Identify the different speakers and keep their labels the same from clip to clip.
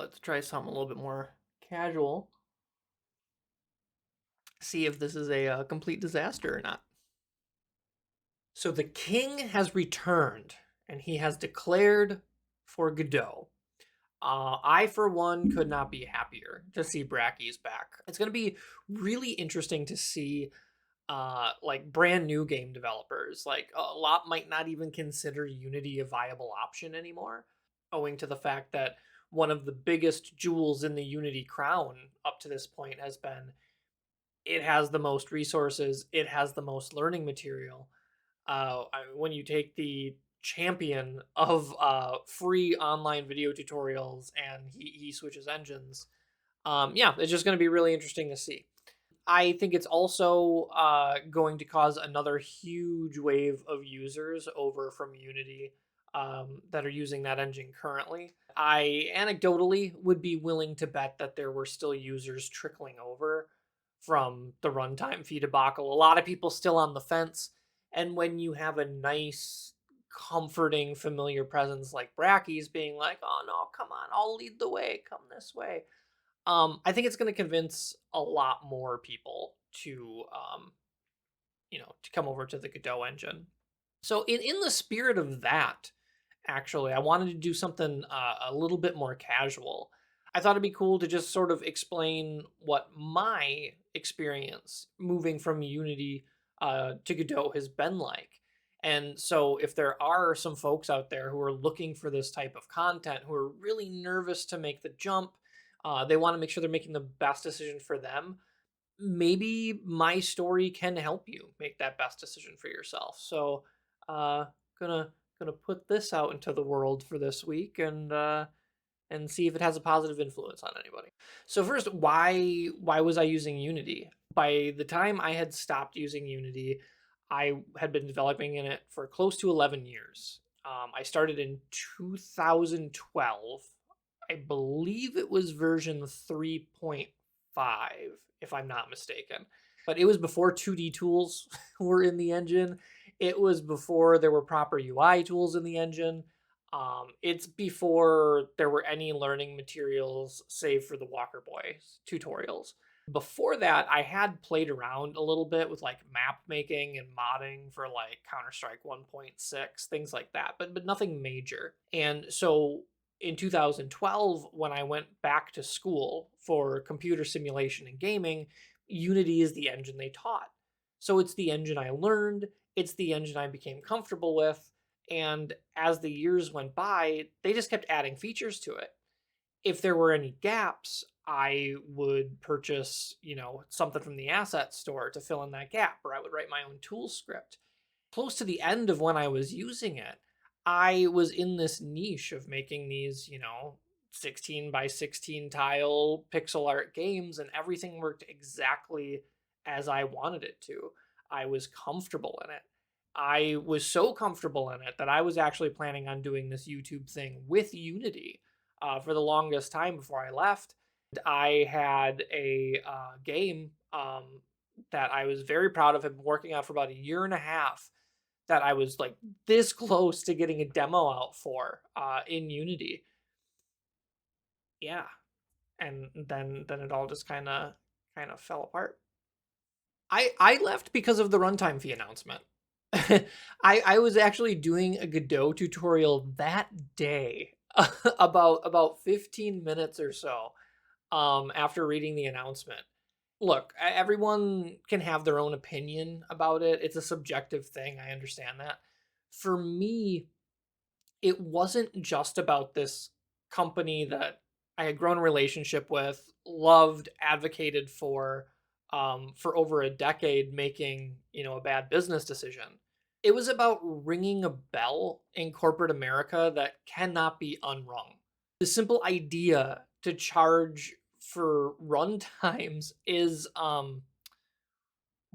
Speaker 1: Let's try something a little bit more casual. See if this is a complete disaster or not. So the king has returned, and he has declared for Godot. I, for one, could not be happier to see Brackeys back. It's going to be really interesting to see like brand new game developers. Like a lot might not even consider Unity a viable option anymore, owing to the fact that one of the biggest jewels in the Unity crown up to this point has been it has the most resources, it has the most learning material. When you take the champion of free online video tutorials and he switches engines, yeah, it's just going to be really interesting to see. I think it's also going to cause another huge wave of users over from Unity that are using that engine currently. I anecdotally would be willing to bet that there were still users trickling over from the runtime fee debacle. A lot of people still on the fence. And when you have a nice, comforting, familiar presence like Brackeys being like, oh no, come on, I'll lead the way, come this way. I think it's going to convince a lot more people to, to come over to the Godot engine. So, in the spirit of that, actually, I wanted to do something a little bit more casual. I thought it'd be cool to just sort of explain what my experience moving from Unity to Godot has been like. And so, if there are some folks out there who are looking for this type of content, who are really nervous to make the jump, they want to make sure they're making the best decision for them. Maybe my story can help you make that best decision for yourself. So, uh, gonna gonna put this out into the world for this week and see if it has a positive influence on anybody. So first, why was I using Unity? By the time I had stopped using Unity, I had been developing in it for close to 11 years. I started in 2012. I believe it was version 3.5, if I'm not mistaken. But it was before 2D tools were in the engine. It was before there were proper UI tools in the engine. It's before there were any learning materials, save for the Walker Boys tutorials. Before that, I had played around a little bit with like map making and modding for like Counter-Strike 1.6, things like that, but nothing major. And so in 2012, when I went back to school for computer simulation and gaming, Unity is the engine they taught. So it's the engine I learned, it's the engine I became comfortable with, and as the years went by, they just kept adding features to it. If there were any gaps, I would purchase, something from the asset store to fill in that gap, or I would write my own tool script. Close to the end of when I was using it, I was in this niche of making these, 16 by 16 tile pixel art games, and everything worked exactly as I wanted it to. I was comfortable in it. I was so comfortable in it that I was actually planning on doing this YouTube thing with Unity for the longest time before I left. I had a game that I was very proud of, had been working on for about a year and a half, that I was like this close to getting a demo out for in Unity. Yeah, and then it all just kind of fell apart. I left because of the runtime fee announcement. I was actually doing a Godot tutorial that day, about 15 minutes or so after reading the announcement. Look, everyone can have their own opinion about it. It's a subjective thing. I understand that. For me, it wasn't just about this company that I had grown a relationship with, loved, advocated for over a decade, making, a bad business decision. It was about ringing a bell in corporate America that cannot be unrung. The simple idea to charge for run times is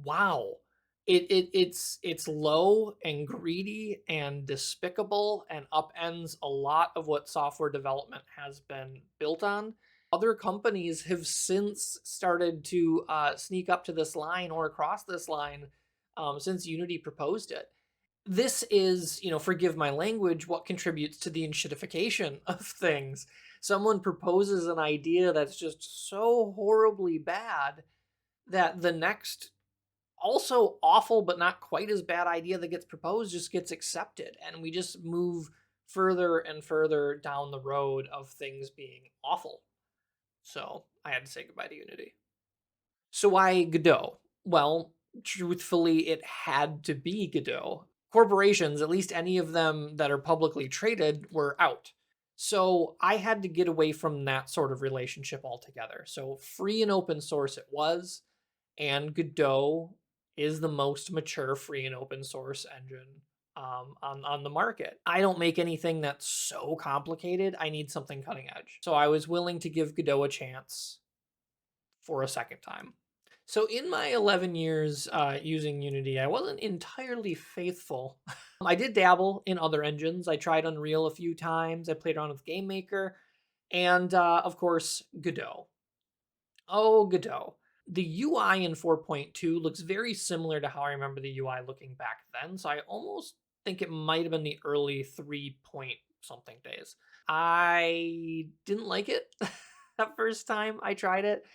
Speaker 1: wow. It's low and greedy and despicable and upends a lot of what software development has been built on. Other companies have since started to sneak up to this line or across this line since Unity proposed it. This is, forgive my language, what contributes to the enshittification of things. Someone proposes an idea that's just so horribly bad that the next also awful but not quite as bad idea that gets proposed just gets accepted, and we just move further and further down the road of things being awful. So I had to say goodbye to Unity. So why Godot? Well, truthfully, it had to be Godot. Corporations, at least any of them that are publicly traded, were out. So I had to get away from that sort of relationship altogether. So free and open source it was, and Godot is the most mature free and open source engine on the market. I don't make anything that's so complicated. I need something cutting edge. So I was willing to give Godot a chance for a second time. So in my 11 years using Unity, I wasn't entirely faithful. I did dabble in other engines. I tried Unreal a few times. I played around with GameMaker, and of course, Godot. Oh, Godot. The UI in 4.2 looks very similar to how I remember the UI looking back then, so I almost think it might have been the early 3 point something days. I didn't like it that first time I tried it.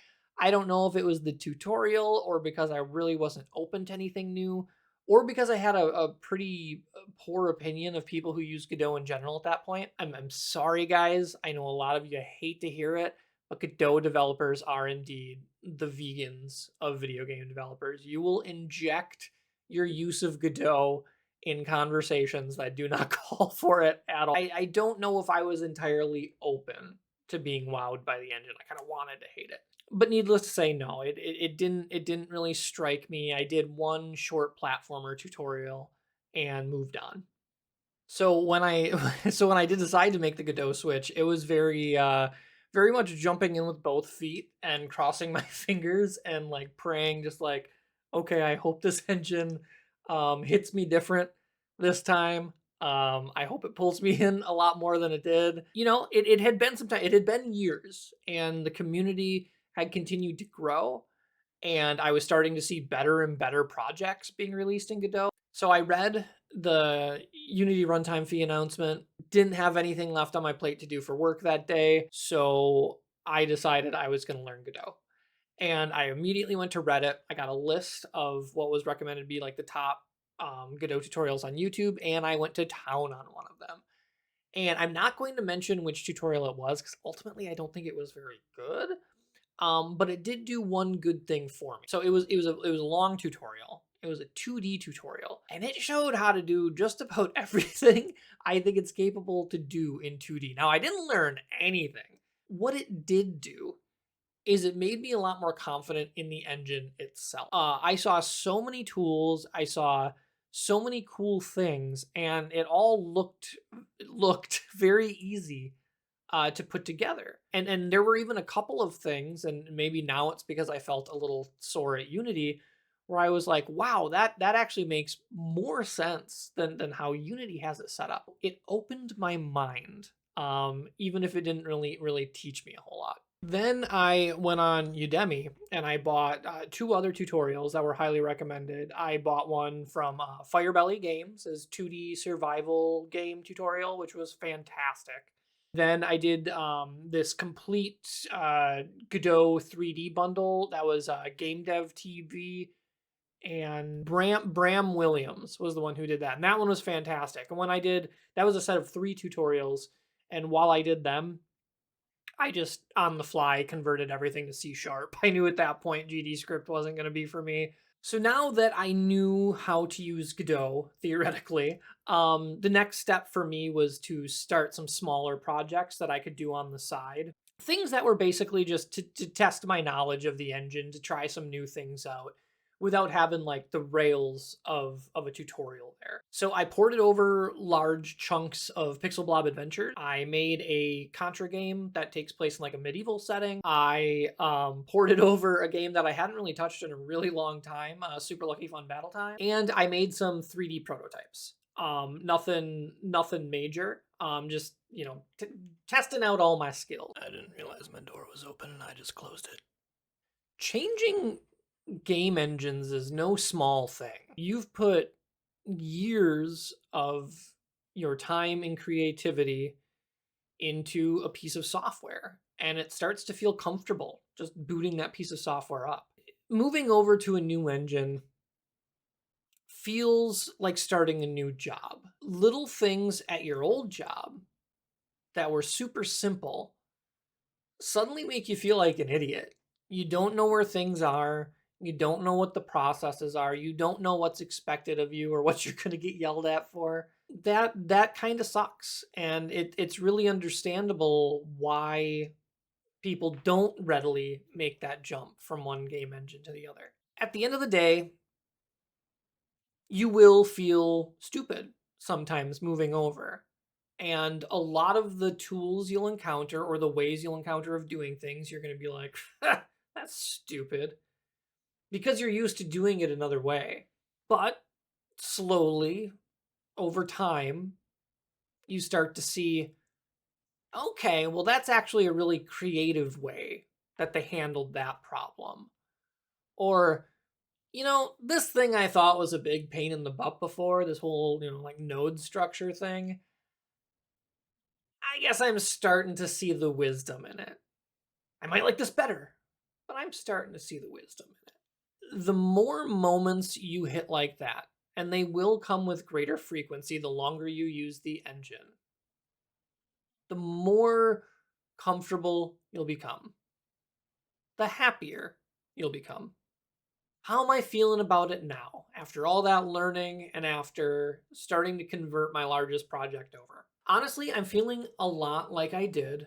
Speaker 1: I don't know if it was the tutorial or because I really wasn't open to anything new, or because I had a pretty poor opinion of people who use Godot in general at that point. I'm sorry, guys. I know a lot of you hate to hear it, but Godot developers are indeed the vegans of video game developers. You will inject your use of Godot in conversations that do not call for it at all. I don't know if I was entirely open to being wowed by the engine. I kind of wanted to hate it. But needless to say, no, it didn't really strike me. I did one short platformer tutorial and moved on. So when I when I did decide to make the Godot switch, it was very much jumping in with both feet and crossing my fingers and like praying, just like, okay, I hope this engine hits me different this time. I hope it pulls me in a lot more than it did. It had been some time, it had been years, and the community had continued to grow, and I was starting to see better and better projects being released in Godot. So I read the Unity runtime fee announcement, didn't have anything left on my plate to do for work that day, so I decided I was going to learn Godot. And I immediately went to Reddit. I got a list of what was recommended to be like the top Godot tutorials on YouTube, and I went to town on one of them. And I'm not going to mention which tutorial it was because ultimately I don't think it was very good. But it did do one good thing for me. So it was a long tutorial. It was a 2D tutorial, and it showed how to do just about everything I think it's capable to do in 2D. Now, I didn't learn anything. What it did do is it made me a lot more confident in the engine itself. I saw so many tools, I saw so many cool things, and it all looked very easy to put together. And there were even a couple of things, and maybe now it's because I felt a little sore at Unity, where I was like, wow, that actually makes more sense than how Unity has it set up. It opened my mind, even if it didn't really teach me a whole lot. Then I went on Udemy and I bought two other tutorials that were highly recommended. I bought one from Firebelly Games, his 2D survival game tutorial, which was fantastic. Then I did this complete Godot 3D bundle that was Game Dev TV, and Bram Williams was the one who did that. And that one was fantastic. And when I did, that was a set of 3 tutorials. And while I did them, I just on the fly converted everything to C#. I knew at that point GD script wasn't going to be for me. So now that I knew how to use Godot, theoretically, the next step for me was to start some smaller projects that I could do on the side. Things that were basically just to test my knowledge of the engine, to try some new things out without having like the rails of a tutorial there. So I ported over large chunks of Pixel Blob Adventure. I made a Contra game that takes place in like a medieval setting. I ported over a game that I hadn't really touched in a really long time, Super Lucky Fun Battle Time. And I made some 3D prototypes. Nothing major. Just, testing out all my skills. I didn't realize my door was open and I just closed it. Changing game engines is no small thing. You've put years of your time and creativity into a piece of software, and it starts to feel comfortable just booting that piece of software up. Moving over to a new engine feels like starting a new job. Little things at your old job that were super simple suddenly make you feel like an idiot. You don't know where things are. You don't know what the processes are. You don't know what's expected of you or what you're going to get yelled at for. That kind of sucks, and it's really understandable why people don't readily make that jump from one game engine to the other. At the end of the day, you will feel stupid sometimes moving over. And a lot of the tools you'll encounter or the ways you'll encounter of doing things, you're going to be like, that's stupid, because you're used to doing it another way. But slowly, over time, you start to see, okay, well, that's actually a really creative way that they handled that problem. Or, this thing I thought was a big pain in the butt before, this whole, like node structure thing, I guess I'm starting to see the wisdom in it. I might like this better, but I'm starting to see the wisdom in it. The more moments you hit like that, and they will come with greater frequency the longer you use the engine, the more comfortable you'll become, the happier you'll become. How am I feeling about it now, after all that learning and after starting to convert my largest project over? Honestly, I'm feeling a lot like I did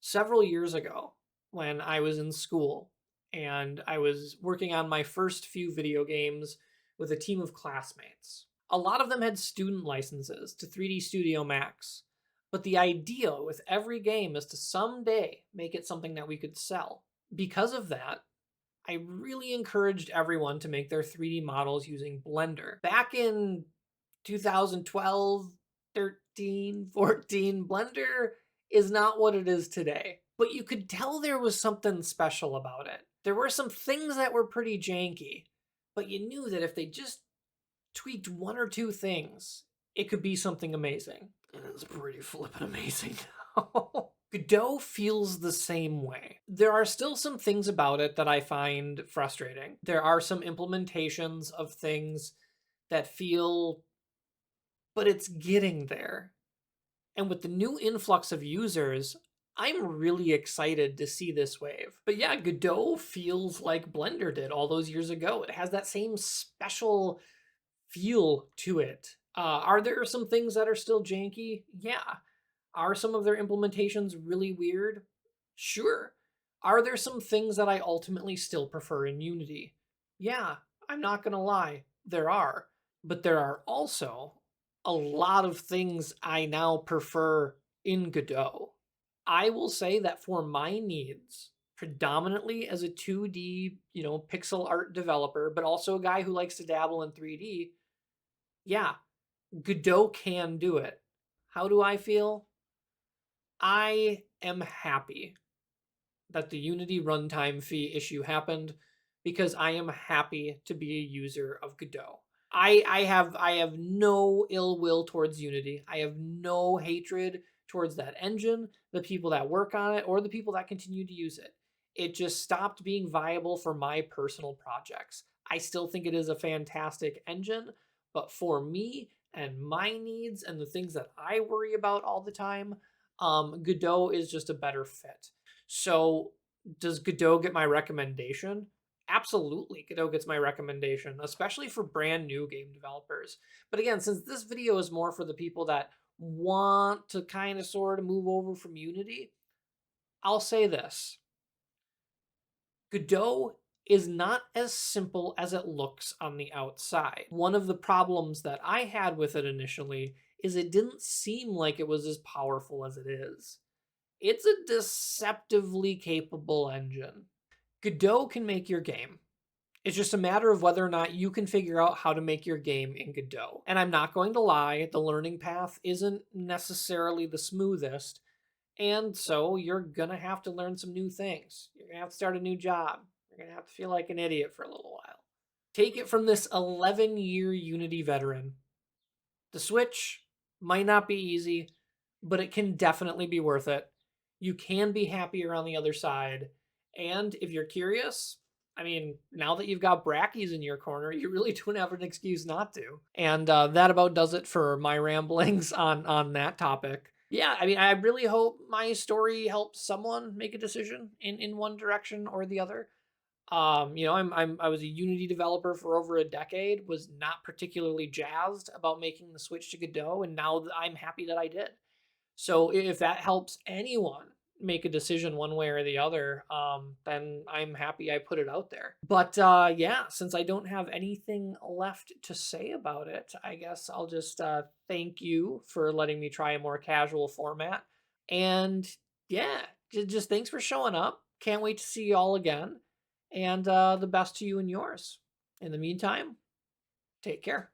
Speaker 1: several years ago when I was in school and I was working on my first few video games with a team of classmates. A lot of them had student licenses to 3D Studio Max, but the idea with every game is to someday make it something that we could sell. Because of that, I really encouraged everyone to make their 3D models using Blender. Back in 2012, 13, 14, Blender is not what it is today. But you could tell there was something special about it. There were some things that were pretty janky, but you knew that if they just tweaked one or two things, it could be something amazing. And it's pretty flippin' amazing now. Godot feels the same way. There are still some things about it that I find frustrating. There are some implementations of things that feel, but it's getting there. And with the new influx of users, I'm really excited to see this wave. But yeah, Godot feels like Blender did all those years ago. It has that same special feel to it. Are there some things that are still janky? Yeah. Are some of their implementations really weird? Sure. Are there some things that I ultimately still prefer in Unity? Yeah, I'm not gonna lie, there are. But there are also a lot of things I now prefer in Godot. I will say that for my needs, predominantly as a 2D, pixel art developer, but also a guy who likes to dabble in 3D, yeah, Godot can do it. How do I feel? I am happy that the Unity runtime fee issue happened because I am happy to be a user of Godot. I have no ill will towards Unity. I have no hatred towards that engine, the people that work on it, or the people that continue to use it. It just stopped being viable for my personal projects. I still think it is a fantastic engine, but for me and my needs and the things that I worry about all the time, Godot is just a better fit. So, does Godot get my recommendation? Absolutely, Godot gets my recommendation, especially for brand new game developers. But again, since this video is more for the people that want to kind of sort of move over from Unity, I'll say this. Godot is not as simple as it looks on the outside. One of the problems that I had with it initially is it didn't seem like it was as powerful as it is. It's a deceptively capable engine. Godot can make your game. It's just a matter of whether or not you can figure out how to make your game in Godot. And I'm not going to lie, the learning path isn't necessarily the smoothest, and so you're gonna have to learn some new things. You're gonna have to start a new job. You're gonna have to feel like an idiot for a little while. Take it from this 11-year Unity veteran. The Switch might not be easy, but it can definitely be worth it. You can be happier on the other side. And if you're curious, I mean, now that you've got Brackeys in your corner, you really don't have an excuse not to. And that about does it for my ramblings on that topic. Yeah, I mean, I really hope my story helps someone make a decision in one direction or the other. You know, I was a Unity developer for over a decade, was not particularly jazzed about making the switch to Godot, and now I'm happy that I did. So if that helps anyone make a decision one way or the other, then I'm happy I put it out there. But yeah, since I don't have anything left to say about it, I guess I'll just thank you for letting me try a more casual format. And yeah, just thanks for showing up. Can't wait to see you all again. And the best to you and yours. In the meantime, take care.